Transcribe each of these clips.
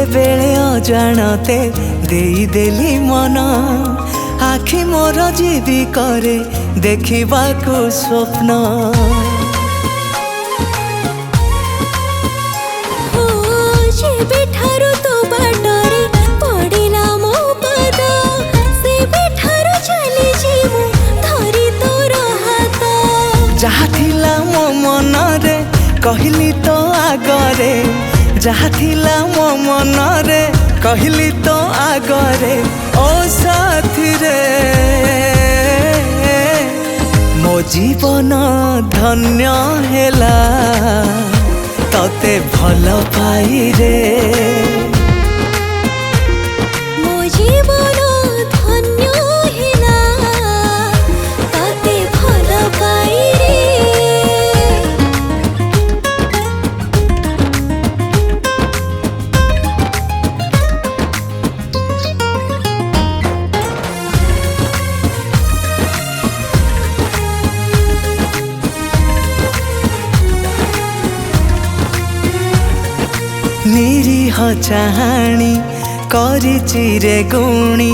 केतेबेले अजाणते देली मन आखि मोर जीवी करे देखिबाकू स्वप्न जहाँ थिला मो मन रे कहली तो आगरे जहाँ थिला मो मन रे कहली तो आगरे ओ साथी रे मो जीवन धन्य हेला तते भल पाई रे निरीह चाहाणी करिछि रे गुणी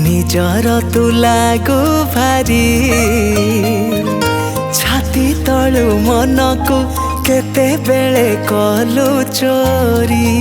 निजर तू लागू भारी छाती तलु मन को केते बेले कलु चोरी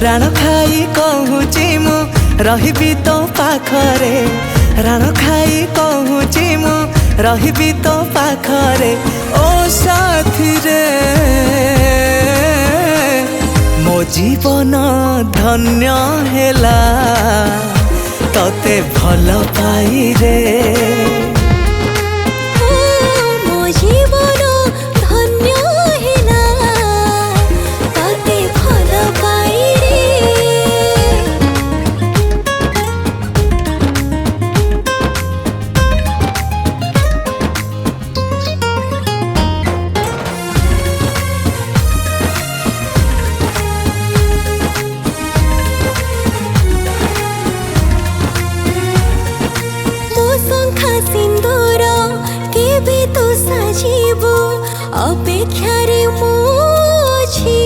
राण खाई कहूची मु रहिबी तो पाखरे राण खाई कहूची मु रहिबी तो पाखरे ओ साथी रे मो जीवन धन्य हेला तते भल पाई रे अपेक्षार मुझी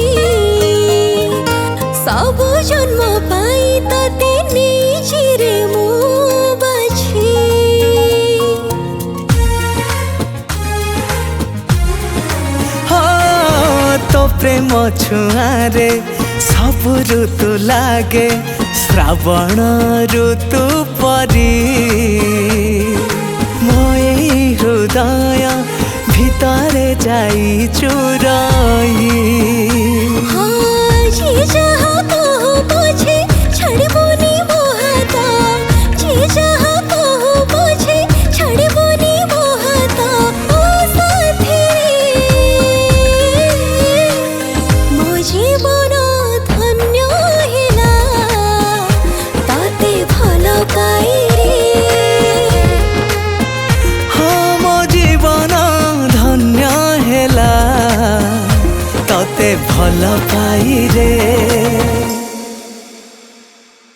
सब जन्म पाई तते निजिरे मु बाछी तो प्रेम छुआरे सब ऋतु लागे श्रावण ऋतु परी मोई हृदय भितरे जाई चुराई जहाँ कहो बुझे छड़बोनी मोहता जहाँ कहो बुझे छड़बोनी मोहता ओ साथी मो जीवन धन्य हेला ताते भल पाई रे हाँ मो जीवन धन्य हेला तते भल पाई रे।